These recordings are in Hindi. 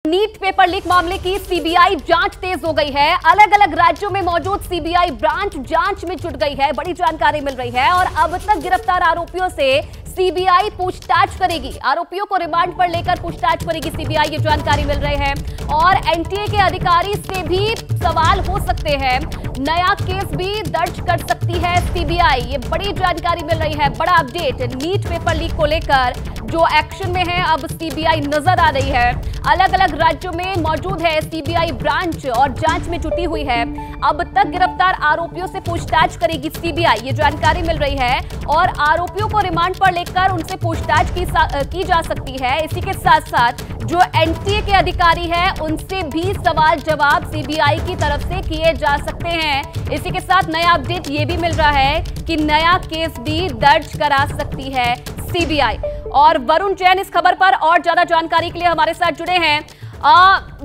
नीट पेपर लीक मामले की सीबीआई जांच तेज हो गई है। अलग अलग राज्यों में मौजूद सीबीआई ब्रांच जांच में जुट गई है। बड़ी जानकारी मिल रही है और अब तक गिरफ्तार आरोपियों से सीबीआई पूछताछ करेगी। आरोपियों को रिमांड पर लेकर पूछताछ करेगी सीबीआई, ये जानकारी मिल रही है। और एनटीए के अधिकारी से भी सवाल हो सकते हैं। नया केस भी दर्ज कर सकती है सीबीआई, ये बड़ी जानकारी मिल रही है। बड़ा अपडेट नीट पेपर लीक को लेकर जो एक्शन में है, अब सीबीआई नजर आ रही है। अलग अलग राज्यों में मौजूद है सीबीआई ब्रांच और जांच में जुटी हुई है। अब तक गिरफ्तार आरोपियों से पूछताछ करेगी सीबीआई, ये जानकारी मिल रही है। और आरोपियों को रिमांड पर लेकर उनसे पूछताछ की जा सकती है। इसी के साथ साथ जो एनटीए के अधिकारी हैं उनसे भी सवाल जवाब सीबीआई की तरफ से किए जा सकते हैं। इसी के साथ नया अपडेट ये भी मिल रहा है कि नया केस भी दर्ज करा सकती है सीबीआई। और वरुण जैन इस खबर पर और ज्यादा जानकारी के लिए हमारे साथ जुड़े हैं।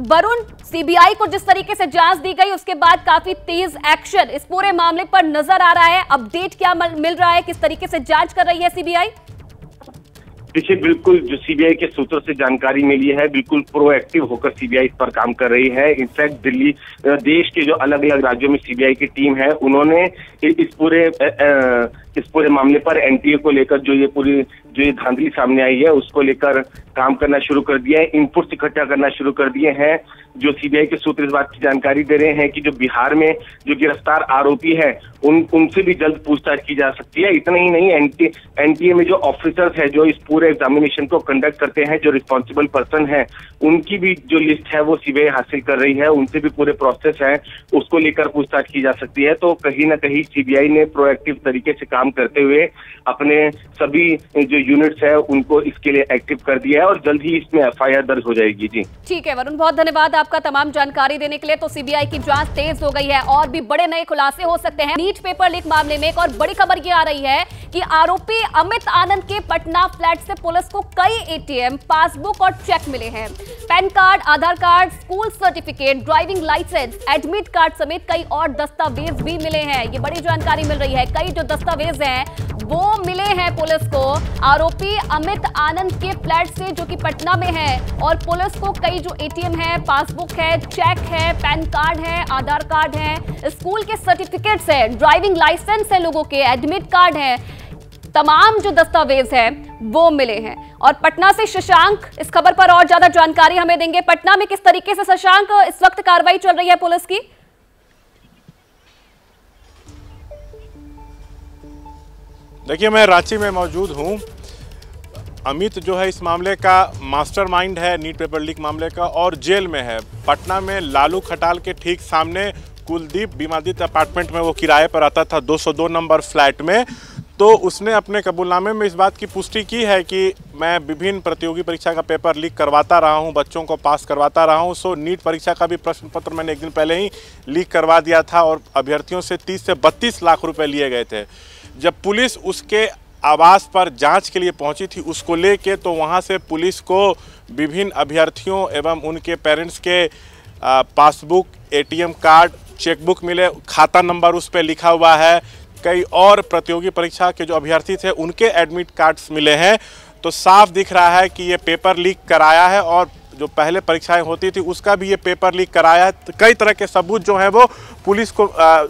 वरुण, सीबीआई को जिस तरीके से जांच दी गई उसके बाद काफी तेज एक्शन इस पूरे मामले पर नजर आ रहा है। अपडेट क्या मिल रहा है, किस तरीके से जांच कर रही है सीबीआई? देखिए, बिल्कुल जो सीबीआई के सूत्रों से जानकारी मिली है, बिल्कुल प्रोएक्टिव होकर सीबीआई इस पर काम कर रही है। इनफैक्ट दिल्ली देश के जो अलग अलग राज्यों में सीबीआई की टीम है, उन्होंने इस पूरे मामले पर एनटीए को लेकर जो ये धांधली सामने आई है उसको लेकर काम करना शुरू कर दिया है। इनपुट्स इकट्ठा करना शुरू कर दिए हैं। जो सीबीआई के सूत्र इस बात की जानकारी दे रहे हैं कि जो बिहार में जो गिरफ्तार आरोपी है उनसे भी जल्द पूछताछ की जा सकती है। इतना ही नहीं, एनटीए में जो ऑफिसर्स है जो इस पूरे एग्जामिनेशन को कंडक्ट करते हैं, जो रिस्पॉन्सिबल पर्सन है, उनकी भी जो लिस्ट है वो सीबीआई हासिल कर रही है। उनसे भी पूरे प्रोसेस है उसको लेकर पूछताछ की जा सकती है। तो कहीं ना कहीं सीबीआई ने प्रोएक्टिव तरीके से काम करते हुए अपने सभी जो यूनिट्स है उनको इसके लिए एक्टिव कर दिया है और जल्द ही इसमें एफआईआर दर्ज हो जाएगी। जी ठीक है वरुण, बहुत धन्यवाद आपका तमाम जानकारी देने के लिए। तो सीबीआई की जांच तेज हो गई है और भी बड़े नए खुलासे हो सकते हैं। नीट पेपर लीक मामले में एक और बड़ी खबर ये आ रही है कि आरोपी अमित आनंद के पटना फ्लैट से पुलिस को कई एटीएम, पासबुक और चेक मिले हैं। PAN card, Aadhaar card, school certificate, driving licence, admit card समेत कई और दस्तावेज भी मिले हैं। ये बड़ी जानकारी मिल रही है। कई जो दस्तावेज हैं वो मिले हैं पुलिस को आरोपी अमित आनंद के फ्लैट से, जो कि पटना में है। और पुलिस को कई जो एटीएम है, पासबुक है, चेक है, पैन कार्ड है, आधार कार्ड है, स्कूल के सर्टिफिकेट्स है, ड्राइविंग लाइसेंस है लोगों के, एडमिट कार्ड है, तमाम जो दस्तावेज है वो मिले हैं। और पटना से शशांक इस खबर पर और ज्यादा जानकारी हमें देंगे। पटना में किस तरीके से शशांक इस वक्त कार्रवाई चल रही है पुलिस की? देखिए, मैं रांची में मौजूद हूं। अमित जो है इस मामले का मास्टरमाइंड है, नीट पेपर लीक मामले का, और जेल में है। पटना में लालू खटाल के ठीक सामने कुलदीप बीमादित्य अपार्टमेंट में वो किराए पर आता था, 202 नंबर फ्लैट में। तो उसने अपने कबूलनामे में इस बात की पुष्टि की है कि मैं विभिन्न प्रतियोगी परीक्षा का पेपर लीक करवाता रहा हूं, बच्चों को पास करवाता रहा हूं। सो नीट परीक्षा का भी प्रश्न पत्र मैंने एक दिन पहले ही लीक करवा दिया था और अभ्यर्थियों से 30 से 32 लाख रुपए लिए गए थे। जब पुलिस उसके आवास पर जांच के लिए पहुंची थी उसको लेके, तो वहां से पुलिस को विभिन्न अभ्यर्थियों एवं उनके पेरेंट्स के पासबुक, एटीएम कार्ड, चेकबुक मिले, खाता नंबर उस पर लिखा हुआ है। कई और प्रतियोगी परीक्षा के जो अभ्यर्थी थे उनके एडमिट कार्ड्स मिले हैं। तो साफ दिख रहा है कि ये पेपर लीक कराया है और जो पहले परीक्षाएं होती थी उसका भी ये पेपर लीक कराया है। कई तरह के सबूत जो हैं वो पुलिस को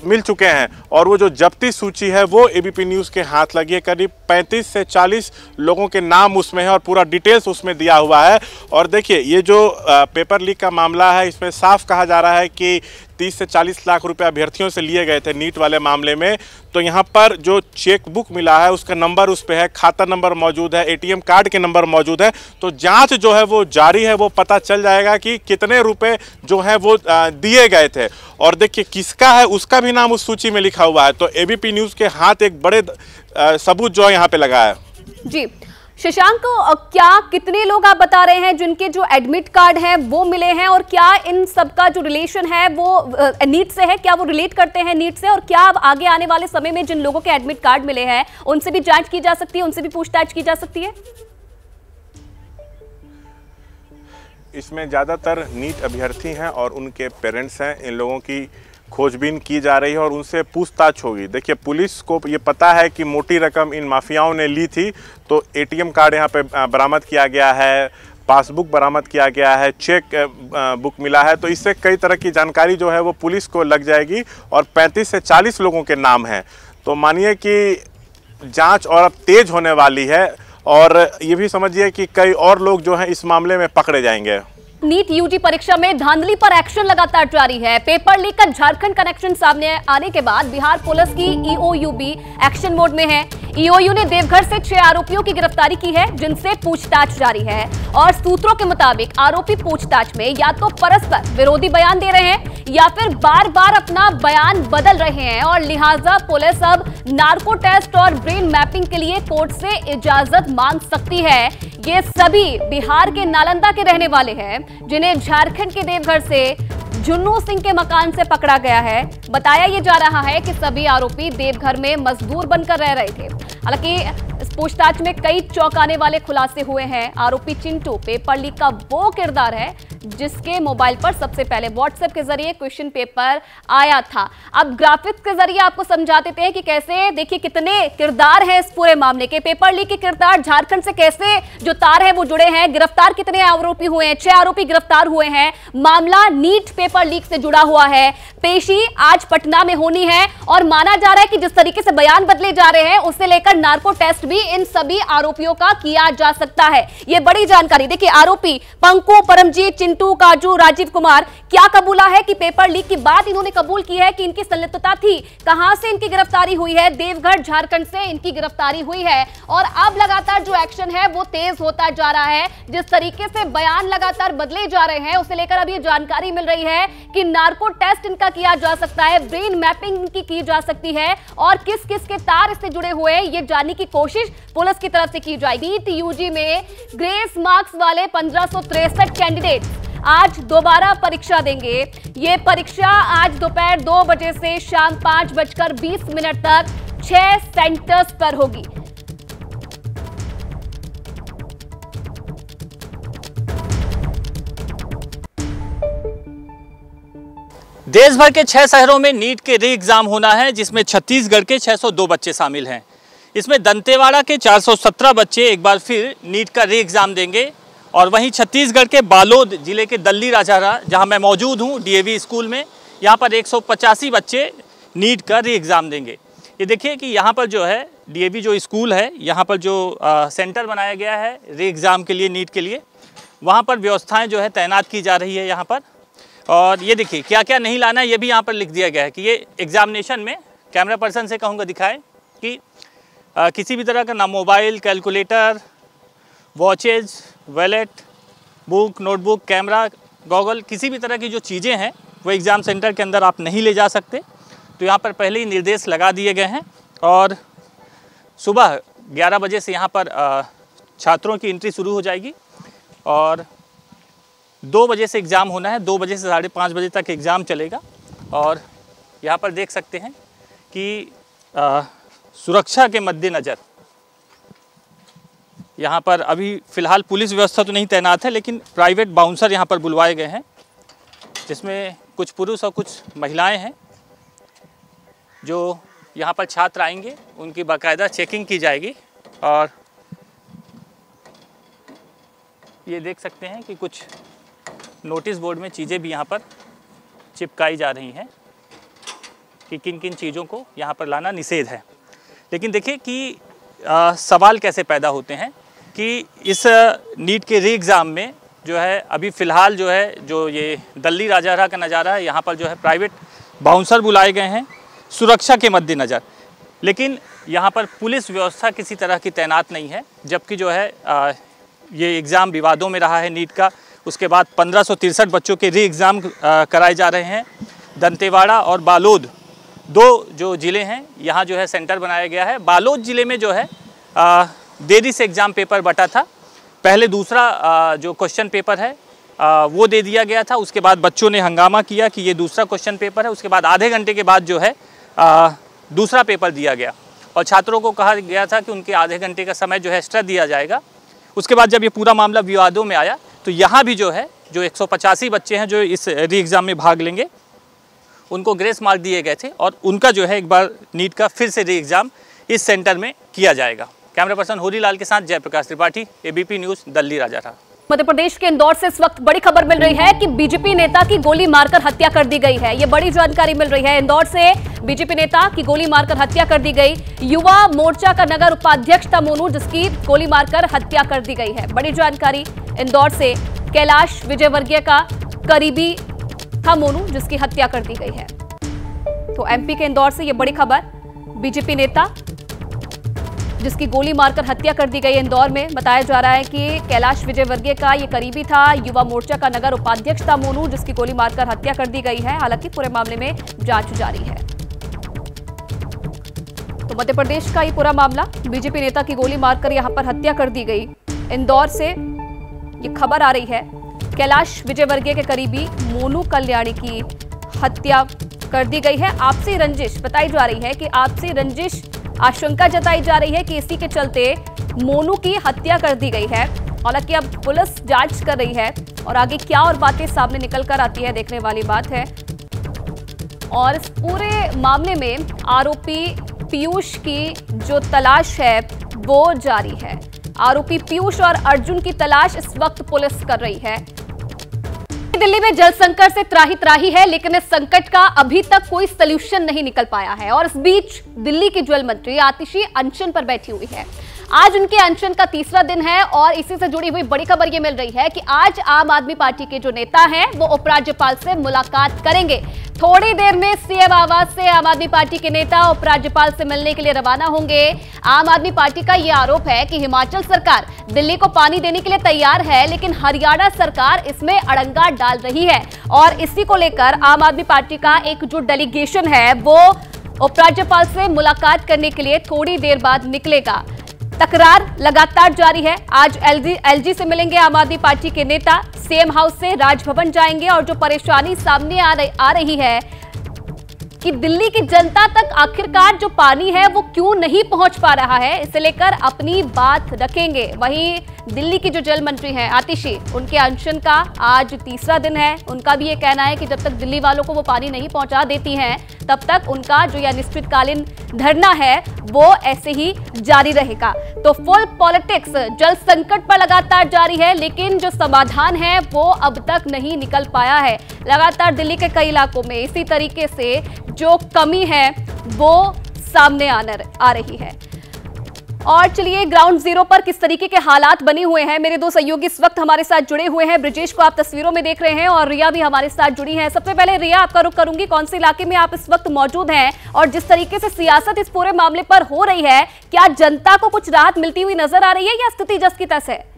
मिल चुके हैं और वो जो जब्ती सूची है वो एबीपी न्यूज़ के हाथ लगी है। करीब 35 से 40 लोगों के नाम उसमें है और पूरा डिटेल्स उसमें दिया हुआ है। और देखिए, ये जो पेपर लीक का मामला है इसमें साफ कहा जा रहा है कि 30 से 40 लाख रुपए अभ्यर्थियों से लिए गए थे नीट वाले मामले में। तो यहाँ पर जो चेक बुक मिला है उसका नंबर उस पर है, खाता नंबर मौजूद है, एटीएम कार्ड के नंबर मौजूद है। तो जांच जो है वो जारी है, वो पता चल जाएगा कि कितने रुपए जो है वो दिए गए थे। और देखिए, किसका है उसका भी नाम उस सूची में लिखा हुआ है। तो एबीपी न्यूज़ के हाथ एक बड़े सबूत जो है यहाँ पे लगा है। जी शशांक, क्या कितने लोग आप बता रहे हैं जिनके जो एडमिट कार्ड है वो मिले हैं, और क्या इन सबका जो रिलेशन है वो नीट से है? क्या वो रिलेट करते हैं नीट से? और क्या अब आगे आने वाले समय में जिन लोगों के एडमिट कार्ड मिले हैं उनसे भी जांच की जा सकती है, उनसे भी पूछताछ की जा सकती है? इसमें ज़्यादातर नीट अभ्यर्थी हैं और उनके पेरेंट्स हैं। इन लोगों की खोजबीन की जा रही है और उनसे पूछताछ होगी। देखिए, पुलिस को ये पता है कि मोटी रकम इन माफियाओं ने ली थी, तो एटीएम कार्ड यहाँ पे बरामद किया गया है, पासबुक बरामद किया गया है, चेक बुक मिला है। तो इससे कई तरह की जानकारी जो है वो पुलिस को लग जाएगी और 35 से 40 लोगों के नाम हैं। तो मानिए कि जांच और अब तेज होने वाली है और ये भी समझिए कि कई और लोग जो हैं इस मामले में पकड़े जाएंगे। नीट यूजी परीक्षा में धांधली पर एक्शन लगातार जारी है। पेपर लीक का झारखंड कनेक्शन सामने आने के बाद बिहार पुलिस की ईओयू भी एक्शन मोड में है। ईओयू ने देवघर से 6 आरोपियों की गिरफ्तारी की है, जिनसे पूछताछ जारी है और सूत्रों के मुताबिक आरोपी पूछताछ में या तो परस्पर विरोधी बयान दे रहे हैं या फिर बार बार अपना बयान बदल रहे हैं और लिहाजा पुलिस अब नार्को टेस्ट और ब्रेन मैपिंग के लिए कोर्ट से इजाजत मांग सकती है। ये सभी बिहार के नालंदा के रहने वाले हैं, जिन्हें झारखंड के देवघर से जुन्नू सिंह के मकान से पकड़ा गया है। बताया ये जा रहा है कि सभी आरोपी देवघर में मजदूर बनकर रह रहे थे। हालांकि इस पूछताछ में कई चौंकाने वाले खुलासे हुए हैं। आरोपी चिंटू पेपर लीक का वो किरदार है जिसके मोबाइल पर सबसे पहले व्हाट्सएप के जरिए क्वेश्चन पेपर आया था। अब ग्राफिक्स के जरिए आपको समझा देते हैं कि कैसे, देखिए कितने किरदार हैं इस पूरे मामले के। पेपर लीक के किरदार झारखंड से कैसे जो तार है वो जुड़े हैं। गिरफ्तार कितने आरोपी हुए हैं? 6 आरोपी गिरफ्तार हुए हैं। मामला नीट पेपर लीक से जुड़ा हुआ है। पेशी आज पटना में होनी है और माना जा रहा है कि जिस तरीके से बयान बदले जा रहे हैं उससे लेकर नार्को टेस्ट भी इन सभी आरोपियों का किया जा सकता है। यह बड़ी जानकारी। देखिए आरोपी पंकु, परमजीत, चिंटू, काजू, राजीव कुमार क्या कबूला है कि पेपर लीक की बात इन्होंने कबूल की है कि इनकी संलिप्तता थी। कहां से इनकी गिरफ्तारी हुई है? देवघर झारखंड से इनकी गिरफ्तारी हुई है और अब लगातार जो एक्शन है वो तेज होता जा रहा है। जिस तरीके से बयान लगातार बदले जा रहे हैं उसे लेकर अब ये जानकारी मिल रही है कि नार्को टेस्ट इनका किया जा सकता है, ब्रेन मैपिंग इनकी की जा सकती है और किस किस के तार इससे जुड़े हुए हैं ये जानने की कोशिश पुलिस की तरफ से की जाएगी। नीट यूजी में ग्रेस मार्क्स वाले 1563 कैंडिडेट आज दोबारा परीक्षा देंगे। ये परीक्षा आज दोपहर 2 बजे से शाम 5:20 तक 6 सेंटर्स पर होगी। देश भर के 6 शहरों में नीट के री एग्जाम होना है, जिसमें छत्तीसगढ़ के 602 बच्चे शामिल हैं। इसमें दंतेवाड़ा के 417 बच्चे एक बार फिर नीट का री एग्जाम देंगे और वहीं छत्तीसगढ़ के बालोद जिले के दल्ली राजारा, जहां मैं मौजूद हूं डीएवी स्कूल में, यहां पर 185 बच्चे नीट का री एग्ज़ाम देंगे। ये देखिए कि यहां पर जो है डीएवी जो स्कूल है, यहां पर जो सेंटर बनाया गया है री एग्ज़ाम के लिए, नीट के लिए, वहां पर व्यवस्थाएं जो है तैनात की जा रही है यहाँ पर। और ये देखिए क्या क्या नहीं लाना है ये भी यहाँ पर लिख दिया गया है कि ये एग्जामिनेशन में, कैमरा पर्सन से कहूँगा दिखाएं कि किसी भी तरह का ना mobile, calculator, watches, wallet, book, notebook, camera, goggle, किसी भी तरह की जो चीज़ें हैं वो एग्ज़ाम सेंटर के अंदर आप नहीं ले जा सकते। तो यहाँ पर पहले ही निर्देश लगा दिए गए हैं और सुबह 11 बजे से यहाँ पर छात्रों की एंट्री शुरू हो जाएगी और 2 बजे से एग्ज़ाम होना है। 2 बजे से 5:30 बजे तक एग्ज़ाम चलेगा। और यहाँ पर देख सकते हैं कि सुरक्षा के मद्देनज़र यहाँ पर अभी फ़िलहाल पुलिस व्यवस्था तो नहीं तैनात है, लेकिन प्राइवेट बाउंसर यहाँ पर बुलवाए गए हैं, जिसमें कुछ पुरुष और कुछ महिलाएं हैं। जो यहाँ पर छात्र आएंगे उनकी बाकायदा चेकिंग की जाएगी। और ये देख सकते हैं कि कुछ नोटिस बोर्ड में चीज़ें भी यहाँ पर चिपकाई जा रही हैं कि किन किन चीज़ों को यहाँ पर लाना निषेध है। लेकिन देखिए कि सवाल कैसे पैदा होते हैं कि इस नीट के री एग्ज़ाम में जो है अभी फ़िलहाल जो है जो ये दल्ली राजारा का नज़ारा है, यहाँ पर जो है प्राइवेट बाउंसर बुलाए गए हैं सुरक्षा के मद्देनज़र, लेकिन यहाँ पर पुलिस व्यवस्था किसी तरह की तैनात नहीं है। जबकि जो है ये एग्ज़ाम विवादों में रहा है नीट का। उसके बाद 1563 बच्चों के री एग्ज़ाम कराए जा रहे हैं। दंतेवाड़ा और बालोद 2 जो ज़िले हैं, यहाँ जो है सेंटर बनाया गया है। बालोद ज़िले में जो है देरी से एग्ज़ाम पेपर बटा था। पहले दूसरा जो क्वेश्चन पेपर है वो दे दिया गया था। उसके बाद बच्चों ने हंगामा किया कि ये दूसरा क्वेश्चन पेपर है। उसके बाद आधे घंटे के बाद जो है दूसरा पेपर दिया गया और छात्रों को कहा गया था कि उनके आधे घंटे का समय जो है एक्स्ट्रा दिया जाएगा। उसके बाद जब ये पूरा मामला विवादों में आया तो यहाँ भी जो है जो 185 बच्चे हैं जो इस री एग्ज़ाम में भाग लेंगे उनको ग्रेस मार्क दिए गए थे और उनका जो है एक बार नीट का फिर से री एग्ज़ाम इस सेंटर में किया जाएगा। कैमरा पर्सन होरी लाल के साथ जयप्रकाश त्रिपाठी, एबीपी न्यूज़, दल्ली राजारा। मध्य प्रदेश के इंदौर से इस वक्त बड़ी खबर मिल रही है कि बीजेपी नेता की गोली मारकर हत्या कर दी गई है। यह बड़ी जानकारी मिल रही है। इंदौर से बीजेपी नेता की गोली मारकर हत्या कर दी गई। युवा मोर्चा का नगर उपाध्यक्ष था मोनू, जिसकी गोली मारकर हत्या कर दी गई है। बड़ी जानकारी इंदौर से। कैलाश विजयवर्गीय का करीबी था मोनू, जिसकी हत्या कर दी गई है। तो एमपी के इंदौर से यह बड़ी खबर। बीजेपी नेता जिसकी गोली मारकर हत्या कर दी गई इंदौर में, बताया जा रहा है कि कैलाश विजयवर्गीय का ये करीबी था। युवा मोर्चा का नगर उपाध्यक्ष था मोनू, जिसकी गोली मारकर हत्या कर दी गई है। हालांकि पूरे मामले में जांच जारी है। तो मध्य प्रदेश का ये पूरा मामला, बीजेपी नेता की गोली मारकर यहां पर हत्या कर दी गई। इंदौर से ये खबर आ रही है। कैलाश विजयवर्गीय के करीबी मोनू कल्याणी की हत्या कर दी गई है। आपसी रंजिश बताई जा रही है कि आपसी रंजिश आशंका जताई जा रही है कि इसी के चलते मोनू की हत्या कर दी गई है। हालांकि अब पुलिस जांच कर रही है और आगे क्या और बातें सामने निकल कर आती है, देखने वाली बात है। और इस पूरे मामले में आरोपी पीयूष की जो तलाश है वो जारी है। आरोपी पीयूष और अर्जुन की तलाश इस वक्त पुलिस कर रही है। दिल्ली में जल संकट से त्राही त्राही है, लेकिन इस संकट का अभी तक कोई सलूशन नहीं निकल पाया है। और इस बीच दिल्ली की जल मंत्री आतिशी अनशन पर बैठी हुई है। आज उनके अनशन का तीसरा दिन है और इसी से जुड़ी हुई बड़ी खबर यह मिल रही है कि आज आम आदमी पार्टी के जो नेता हैं वो उपराज्यपाल से मुलाकात करेंगे। थोड़ी देर में सीएम आवास से आम आदमी पार्टी के नेता उपराज्यपाल से मिलने के लिए रवाना होंगे। आम आदमी पार्टी का यह आरोप है कि हिमाचल सरकार दिल्ली को पानी देने के लिए तैयार है, लेकिन हरियाणा सरकार इसमें अड़ंगा डाल रही है। और इसी को लेकर आम आदमी पार्टी का एक जो डेलीगेशन है वो उपराज्यपाल से मुलाकात करने के लिए थोड़ी देर बाद निकलेगा। तकरार लगातार जारी है। आज एलजी से मिलेंगे आम आदमी पार्टी के नेता, सीएम हाउस से राजभवन जाएंगे। और जो परेशानी सामने आ रही है कि दिल्ली की जनता तक आखिरकार जो पानी है वो क्यों नहीं पहुंच पा रहा है, इसे लेकर अपनी बात रखेंगे। वहीं दिल्ली की जो जल मंत्री हैं आतिशी, उनके अनशन का आज तीसरा दिन है। उनका भी ये कहना है कि जब तक दिल्ली वालों को वो पानी नहीं पहुंचा देती हैं तब तक उनका जो यह अनिश्चितकालीन धरना है वो ऐसे ही जारी रहेगा। तो फुल पॉलिटिक्स जल संकट पर लगातार जारी है, लेकिन जो समाधान है वो अब तक नहीं निकल पाया है। लगातार दिल्ली के कई इलाकों में इसी तरीके से जो कमी है वो सामने आ रही है। और चलिए ग्राउंड जीरो पर किस तरीके के हालात बने हुए हैं, मेरे दो सहयोगी इस वक्त हमारे साथ जुड़े हुए हैं। ब्रिजेश को आप तस्वीरों में देख रहे हैं और रिया भी हमारे साथ जुड़ी है। सबसे पहले रिया, आपका रुख करूंगी, कौन से इलाके में आप इस वक्त मौजूद हैं और जिस तरीके से सियासत इस पूरे मामले पर हो रही है, क्या जनता को कुछ राहत मिलती हुई नजर आ रही है या स्थिति जस की तस है?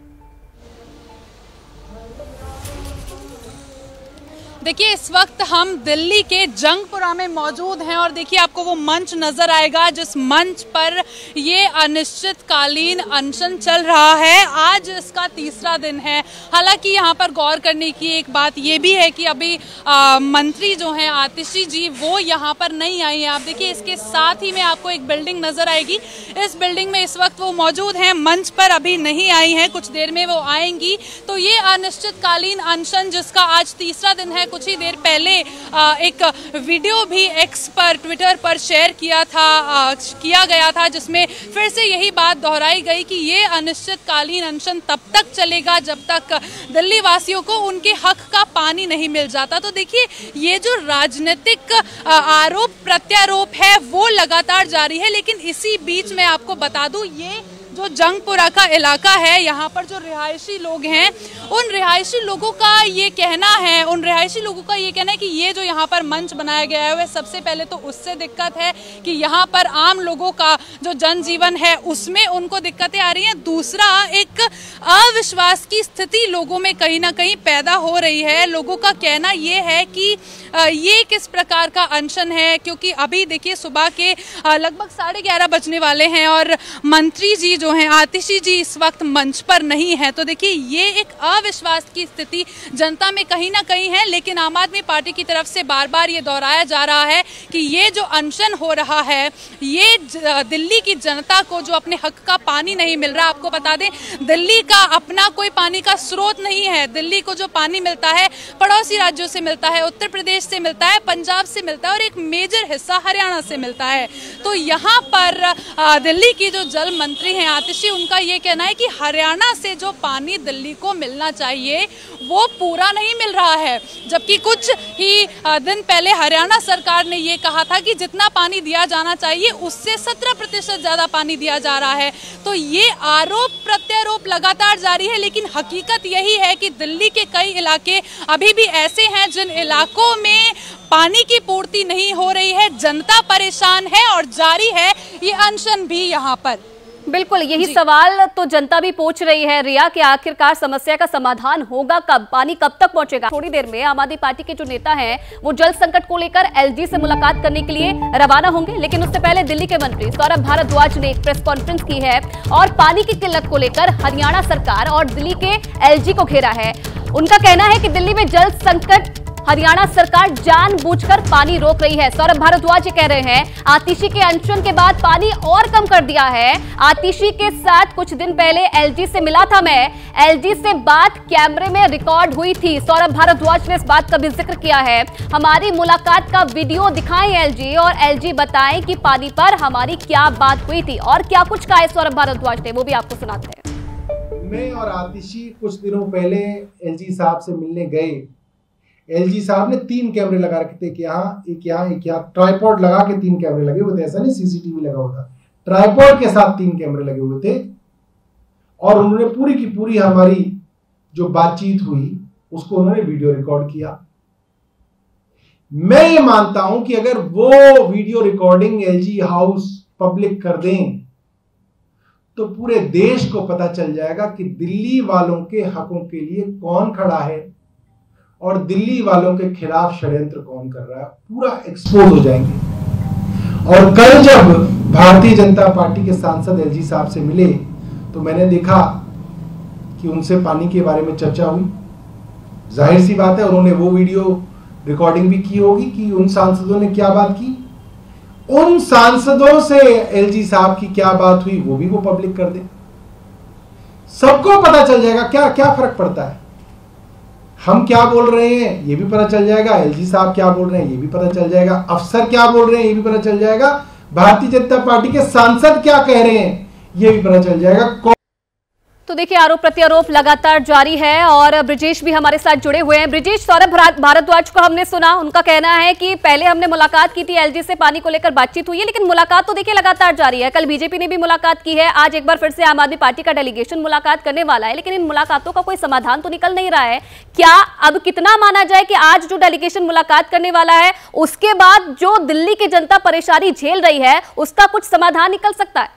देखिए, इस वक्त हम दिल्ली के जंगपुरा में मौजूद हैं और देखिए आपको वो मंच नजर आएगा जिस मंच पर ये अनिश्चितकालीन अनशन चल रहा है। आज इसका तीसरा दिन है। हालांकि यहाँ पर गौर करने की एक बात ये भी है कि अभी मंत्री जो हैं आतिशी जी वो यहाँ पर नहीं आई हैं। आप देखिए, इसके साथ ही में आपको एक बिल्डिंग नजर आएगी। इस बिल्डिंग में इस वक्त वो मौजूद हैं, मंच पर अभी नहीं आई हैं, कुछ देर में वो आएंगी। तो ये अनिश्चितकालीन अनशन जिसका आज तीसरा दिन है, कुछ ही देर पहले एक वीडियो भी एक्स पर, ट्विटर पर शेयर किया गया था, जिसमें फिर से यही बात दोहराई गई कि ये अनिश्चितकालीन अनशन तब तक चलेगा जब तक दिल्ली वासियों को उनके हक का पानी नहीं मिल जाता। तो देखिए, ये जो राजनीतिक आरोप प्रत्यारोप है वो लगातार जारी है। लेकिन इसी बीच मैं आपको बता दूं, ये जो जंगपुरा का इलाका है, यहाँ पर जो रिहायशी लोग हैं, उन रिहायशी लोगों का ये कहना है कि ये जो यहाँ पर मंच बनाया गया है वह सबसे पहले तो उससे दिक्कत है कि यहाँ पर आम लोगों का जो जनजीवन है उसमें उनको दिक्कतें आ रही हैं। दूसरा, एक अविश्वास की स्थिति लोगों में कहीं ना कहीं पैदा हो रही है। लोगों का कहना ये है कि ये किस प्रकार का अनशन है, क्योंकि अभी देखिए सुबह के लगभग 11:30 बजने वाले हैं और मंत्री जी जो हैं आतिशी जी इस वक्त मंच पर नहीं है। तो देखिए, ये एक अविश्वास की स्थिति जनता में कहीं ना कहीं है। लेकिन आम आदमी पार्टी की तरफ से बार बार ये दोहराया जा रहा है कि ये जो अनशन हो रहा है ये दिल्ली की जनता को जो अपने हक का पानी नहीं मिल रहा। आपको बता दें, दिल्ली का अपना कोई पानी का स्रोत नहीं है। दिल्ली को जो पानी मिलता है पड़ोसी राज्यों से मिलता है, उत्तर प्रदेश से मिलता है, पंजाब से मिलता है और एक मेजर हिस्सा हरियाणा से मिलता है। तो यहाँ पर दिल्ली की जो जल मंत्री हैं आतिशी, उनका ये कहना है कि हरियाणा से जो पानी दिल्ली को मिलना चाहिए वो पूरा नहीं मिल रहा है, जबकि कुछ ही दिन पहले हरियाणा सरकार ने ये कहा था कि जितना पानी दिया जाना चाहिए उससे 17% ज्यादा पानी दिया जा रहा है। तो ये आरोप प्रत्यारोप लगातार जारी है, लेकिन हकीकत यही है कि दिल्ली के कई इलाके अभी भी ऐसे हैं जिन इलाकों में पानी की पूर्ति नहीं हो रही है, जनता परेशान है और जारी है ये अनशन भी यहाँ पर। बिल्कुल, यही सवाल तो जनता भी पूछ रही है रिया कि आखिरकार समस्या का समाधान होगा कब, पानी कब तक पहुंचेगा। थोड़ी देर में आम आदमी पार्टी के जो नेता हैं वो जल संकट को लेकर एलजी से मुलाकात करने के लिए रवाना होंगे, लेकिन उससे पहले दिल्ली के मंत्री सौरभ भारद्वाज ने एक प्रेस कॉन्फ्रेंस की है और पानी की किल्लत को लेकर हरियाणा सरकार और दिल्ली के एलजी को घेरा है। उनका कहना है कि दिल्ली में जल संकट हरियाणा सरकार जानबूझकर पानी रोक रही है। सौरभ भारद्वाज ये कह रहे हैं आतिशी के अनशन के बाद पानी और कम कर दिया है। आतिशी के साथ कुछ दिन पहले एलजी से मिला था मैं, एलजी से बात कैमरे में रिकॉर्ड हुई थी। सौरभ भारद्वाज ने इस बात का भी जिक्र किया है। हमारी मुलाकात का वीडियो दिखाएं एलजी और एलजी बताएं कि पानी पर हमारी क्या बात हुई थी और क्या कुछ कहा है सौरभ भारद्वाज ने, वो भी आपको सुनाते हैं। मैं और आतिशी कुछ दिनों पहले एलजी साहब से मिलने गए। एलजी साहब ने 3 कैमरे लगा रखे थे, एक यहाँ ट्राइपॉड लगा के 3 कैमरे लगे हुए थे, ऐसा नहीं सीसीटीवी लगा हुआ था, ट्राइपॉड के साथ 3 कैमरे लगे हुए थे और उन्होंने पूरी की पूरी हमारी जो बातचीत हुई उसको उन्होंने वीडियो रिकॉर्ड किया। मैं ये मानता हूं कि अगर वो video recording LG house public कर दें तो पूरे देश को पता चल जाएगा कि दिल्ली वालों के हकों के लिए कौन खड़ा है और दिल्ली वालों के खिलाफ षड्यंत्र कौन कर रहा है, पूरा एक्सपोज हो जाएंगे। और कल जब भारतीय जनता पार्टी के सांसद एलजी साहब से मिले तो मैंने देखा कि उनसे पानी के बारे में चर्चा हुई। जाहिर सी बात है उन्होंने वो वीडियो रिकॉर्डिंग भी की होगी कि उन सांसदों ने क्या बात की। उन सांसदों से एलजी साहब की क्या बात हुई वो भी वो पब्लिक कर दे, सबको पता चल जाएगा। क्या क्या फर्क पड़ता है, हम क्या बोल रहे हैं ये भी पता चल जाएगा, एलजी साहब क्या बोल रहे हैं ये भी पता चल जाएगा, अफसर क्या बोल रहे हैं ये भी पता चल जाएगा, भारतीय जनता पार्टी के सांसद क्या कह रहे हैं ये भी पता चल जाएगा। तो देखिए आरोप प्रत्यारोप लगातार जारी है और ब्रिजेश भी हमारे साथ जुड़े हुए हैं। ब्रिजेश, सौरभ भारद्वाज को हमने सुना, उनका कहना है कि पहले हमने मुलाकात की थी एलजी से, पानी को लेकर बातचीत हुई है, लेकिन मुलाकात तो देखिए लगातार जारी है। कल बीजेपी ने भी मुलाकात की है, आज एक बार फिर से आम आदमी पार्टी का डेलीगेशन मुलाकात करने वाला है, लेकिन इन मुलाकातों का कोई समाधान तो निकल नहीं रहा है। क्या अब कितना माना जाए कि आज जो डेलीगेशन मुलाकात करने वाला है उसके बाद जो दिल्ली की जनता परेशानी झेल रही है उसका कुछ समाधान निकल सकता है?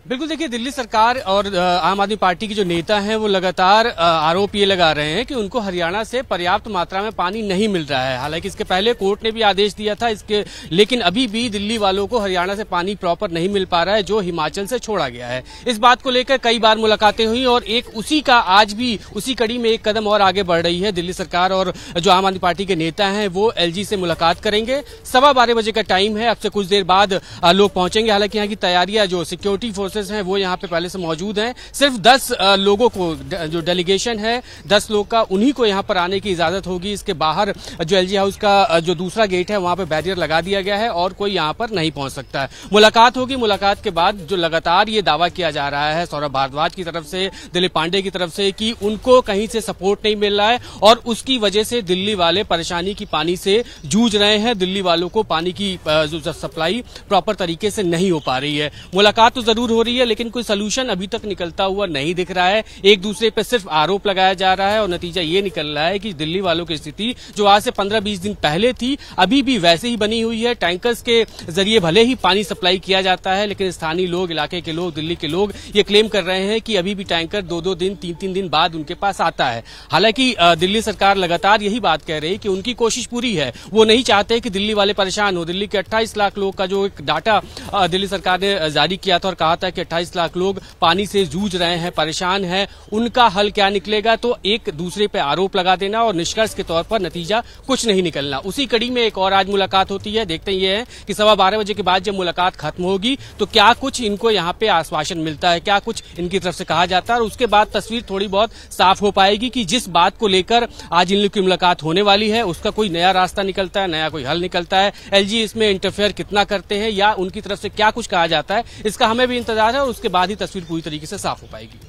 बिल्कुल, देखिए दिल्ली सरकार और आम आदमी पार्टी के जो नेता हैं वो लगातार आरोप ये लगा रहे हैं कि उनको हरियाणा से पर्याप्त मात्रा में पानी नहीं मिल रहा है। हालांकि इसके पहले कोर्ट ने भी आदेश दिया था इसके, लेकिन अभी भी दिल्ली वालों को हरियाणा से पानी प्रॉपर नहीं मिल पा रहा है जो हिमाचल से छोड़ा गया है। इस बात को लेकर कई बार मुलाकातें हुई और एक उसी का आज भी उसी कड़ी में एक कदम और आगे बढ़ रही है। दिल्ली सरकार और जो आम आदमी पार्टी के नेता हैं वो एलजी से मुलाकात करेंगे। 12:15 बजे का टाइम है, अब से कुछ देर बाद लोग पहुंचेंगे। हालांकि यहाँ की तैयारियां, जो सिक्योरिटी फोर्सेज हैं वो यहाँ पे पहले से मौजूद हैं। सिर्फ 10 लोगों को, जो डेलीगेशन है 10 लोग का, उन्हीं को यहाँ पर आने की इजाजत होगी। इसके बाहर जो एलजी हाउस का जो दूसरा गेट है वहां पे बैरियर लगा दिया गया है और कोई यहाँ पर नहीं पहुंच सकता है। मुलाकात होगी, मुलाकात के बाद जो लगातार ये दावा किया जा रहा है सौरभ भारद्वाज की तरफ से, दिलीप पांडे की तरफ से, कि उनको कहीं से सपोर्ट नहीं मिल रहा है और उसकी वजह से दिल्ली वाले परेशानी की पानी से जूझ रहे हैं। दिल्ली वालों को पानी की जो सप्लाई प्रॉपर तरीके से नहीं हो पा रही है। मुलाकात तो जरूर हो रही है लेकिन कोई सलूशन अभी तक निकलता हुआ नहीं दिख रहा है। एक दूसरे पे सिर्फ आरोप लगाया जा रहा है और नतीजा ये निकल रहा है कि दिल्ली वालों की स्थिति जो आज से 15-20 दिन पहले थी अभी भी वैसे ही बनी हुई है। टैंकर्स के जरिए भले ही पानी सप्लाई किया जाता है लेकिन स्थानीय लोग, इलाके के लोग, दिल्ली के लोग ये क्लेम कर रहे हैं कि अभी भी टैंकर 2-2 दिन, 3-3 दिन बाद उनके पास आता है। हालांकि दिल्ली सरकार लगातार यही बात कह रही है कि उनकी कोशिश पूरी है, वो नहीं चाहते कि दिल्ली वाले परेशान हो। दिल्ली के 28 लाख लोग का जो एक डाटा दिल्ली सरकार ने जारी किया था और कहा था कि 28 लाख लोग पानी से जूझ रहे हैं, परेशान हैं, उनका हल क्या निकलेगा? तो एक दूसरे पे आरोप लगा देना और निष्कर्ष के तौर पर नतीजा कुछ नहीं निकलना। उसी कड़ी में एक और आज मुलाकात होती है। देखते ये है कि 12:15 बजे के बाद जब मुलाकात खत्म होगी तो क्या कुछ इनको यहाँ पे आश्वासन मिलता है, क्या कुछ इनकी तरफ से कहा जाता है, और उसके बाद तस्वीर थोड़ी बहुत साफ हो पाएगी कि जिस बात को लेकर आज इन लोग की मुलाकात होने वाली है उसका कोई नया रास्ता निकलता है, नया कोई हल निकलता है। एलजी इसमें इंटरफेयर कितना करते हैं या उनकी तरफ से क्या कुछ कहा जाता है, इसका हमें भी इंतजार है और उसके बाद ही तस्वीर पूरी तरीके से साफ हो पाएगी।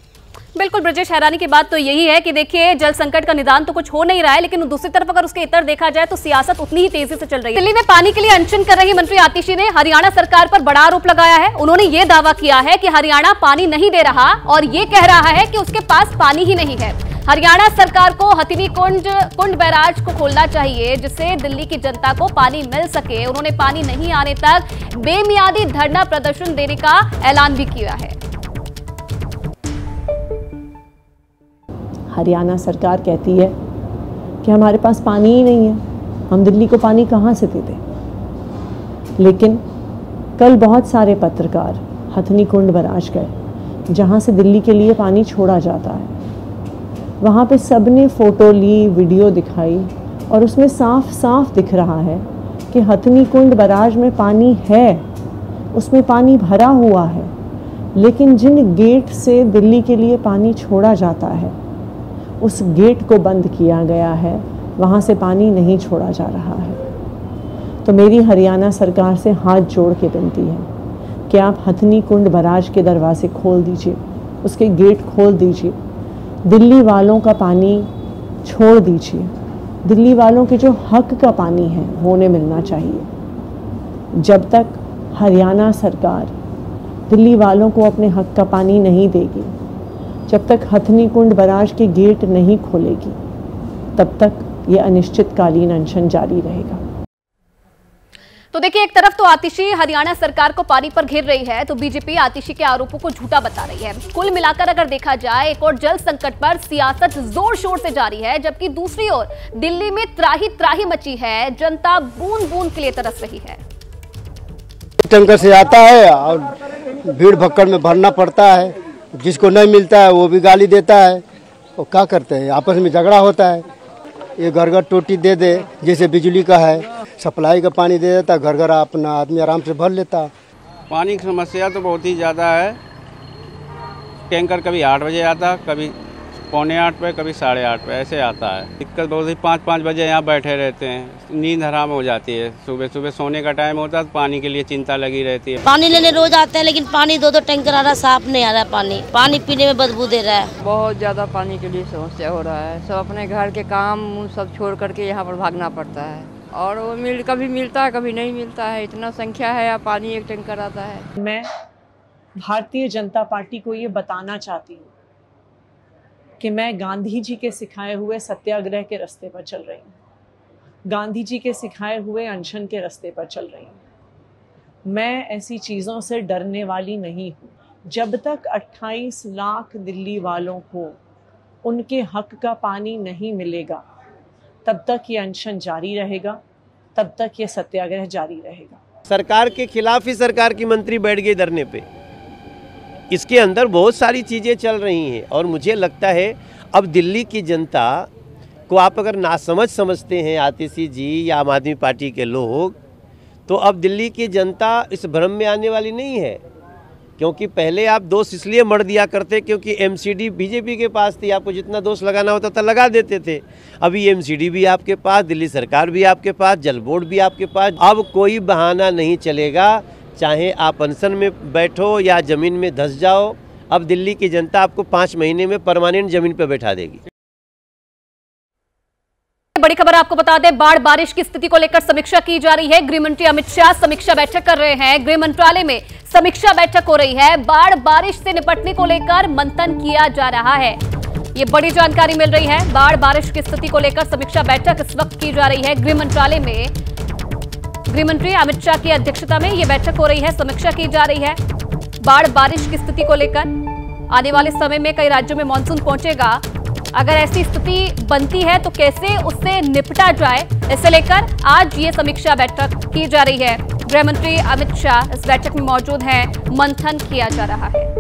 बिल्कुल ब्रजेश, हैरानी की बात तो यही है कि देखिए जल संकट का निदान तो कुछ हो नहीं रहा है, लेकिन दूसरी तरफ अगर उसके इतर देखा जाए तो सियासत उतनी ही तेजी से चल रही है। दिल्ली में पानी के लिए अनशन कर रही मंत्री आतिशी ने हरियाणा सरकार पर बड़ा आरोप लगाया है। उन्होंने ये दावा किया है कि हरियाणा पानी नहीं दे रहा और ये कह रहा है कि उसके पास पानी ही नहीं है। हरियाणा सरकार को हथिनी कुंड बैराज को खोलना चाहिए जिससे दिल्ली की जनता को पानी मिल सके। उन्होंने पानी नहीं आने तक बेमियादी धरना प्रदर्शन देने का ऐलान भी किया है। हरियाणा सरकार कहती है कि हमारे पास पानी ही नहीं है, हम दिल्ली को पानी कहाँ से दे दें। लेकिन कल बहुत सारे पत्रकार हथनी कुंड बैराज गए जहाँ से दिल्ली के लिए पानी छोड़ा जाता है। वहाँ पे सबने फ़ोटो ली, वीडियो दिखाई और उसमें साफ साफ दिख रहा है कि हथनी कुंड बैराज में पानी है, उसमें पानी भरा हुआ है, लेकिन जिन गेट से दिल्ली के लिए पानी छोड़ा जाता है उस गेट को बंद किया गया है, वहाँ से पानी नहीं छोड़ा जा रहा है। तो मेरी हरियाणा सरकार से हाथ जोड़ के विनती है कि आप हथनी कुंड बैराज के दरवाजे खोल दीजिए, उसके गेट खोल दीजिए, दिल्ली वालों का पानी छोड़ दीजिए। दिल्ली वालों के जो हक का पानी है वो उन्हें मिलना चाहिए। जब तक हरियाणा सरकार दिल्ली वालों को अपने हक का पानी नहीं देगी, जब तक हथनी कुंड बैराज के गेट नहीं खोलेगी, तब तक ये अनिश्चितकालीन अनशन जारी रहेगा। तो देखिए, एक तरफ तो आतिशी हरियाणा सरकार को पानी पर घेर रही है तो बीजेपी आतिशी के आरोपों को झूठा बता रही है। कुल मिलाकर अगर देखा जाए एक और जल संकट पर सियासत जोर शोर से जारी है, जबकि दूसरी ओर दिल्ली में त्राही त्राही मची है, जनता बूंद बूंद के लिए तरस रही है। टैंकर से आता है और भीड़ भक्कड़ में भरना पड़ता है, जिसको नहीं मिलता है वो भी गाली देता है। वो क्या करते हैं, आपस में झगड़ा होता है। ये घर घर टोटी दे दे, जैसे बिजली का है, सप्लाई का पानी दे देता, घर घर अपना आदमी आराम से भर लेता। पानी की समस्या तो बहुत ही ज़्यादा है। टैंकर कभी 8 बजे आता, कभी 7:45 पे, कभी 8:30 पे ऐसे आता है। दिक्कत बहुत ही 5-5 बजे यहाँ बैठे रहते हैं, नींद हराम हो जाती है। सुबह सुबह सोने का टाइम होता है तो पानी के लिए चिंता लगी रहती है। पानी लेने रोज आते हैं लेकिन पानी 2-2 टैंकर आ रहा, साफ नहीं आ रहा पानी पीने में बदबू दे रहा है। बहुत ज़्यादा पानी के लिए समस्या हो रहा है। सब अपने घर के काम सब छोड़ करके यहाँ पर भागना पड़ता है और वो कभी मिलता है कभी नहीं मिलता है। इतना संख्या है, पानी एक टैंकर आता है। मैं भारतीय जनता पार्टी को ये बताना चाहती हूँ कि मैं गांधी जी के सिखाए हुए सत्याग्रह के रास्ते पर चल रही हूँ, गांधी जी के सिखाए हुए अनशन के रास्ते पर चल रही हूँ। मैं ऐसी चीज़ों से डरने वाली नहीं हूँ। जब तक 28 लाख दिल्ली वालों को उनके हक का पानी नहीं मिलेगा तब तक ये अनशन जारी रहेगा, तब तक ये सत्याग्रह जारी रहेगा। सरकार के खिलाफ ही सरकार की मंत्री बैठ गए धरने पे। इसके अंदर बहुत सारी चीज़ें चल रही हैं और मुझे लगता है अब दिल्ली की जनता को आप अगर नासमझ समझते हैं आतिशी जी या आम आदमी पार्टी के लोग, तो अब दिल्ली की जनता इस भ्रम में आने वाली नहीं है। क्योंकि पहले आप दोष इसलिए मर दिया करते क्योंकि एमसीडी बीजेपी के पास थी, आपको जितना दोष लगाना होता था लगा देते थे। अभी एमसीडी भी आपके पास, दिल्ली सरकार भी आपके पास, जल बोर्ड भी आपके पास। अब कोई बहाना नहीं चलेगा, चाहे आप अनशन में बैठो या ज़मीन में धंस जाओ। अब दिल्ली की जनता आपको 5 महीने में परमानेंट ज़मीन पर बैठा देगी। बड़ी खबर आपको बता दें, बाढ़ बारिश की स्थिति को लेकर समीक्षा की जा रही है। गृह मंत्री अमित शाह समीक्षा बैठक कर रहे हैं। गृह मंत्रालय में समीक्षा बैठक हो रही है। बाढ़ बारिश से निपटने को लेकर मंथन किया जा रहा है, ये बड़ी जानकारी मिल रही है। बाढ़ बारिश की स्थिति को लेकर समीक्षा बैठक इस वक्त की जा रही है गृह मंत्रालय में। गृह मंत्री अमित शाह की अध्यक्षता में यह बैठक हो रही है, समीक्षा की जा रही है बाढ़ बारिश की स्थिति को लेकर। आने वाले समय में कई राज्यों में मानसून पहुंचेगा, अगर ऐसी स्थिति बनती है तो कैसे उससे निपटा जाए, इसे लेकर आज ये समीक्षा बैठक की जा रही है। गृह मंत्री अमित शाह इस बैठक में मौजूद हैं। मंथन किया जा रहा है।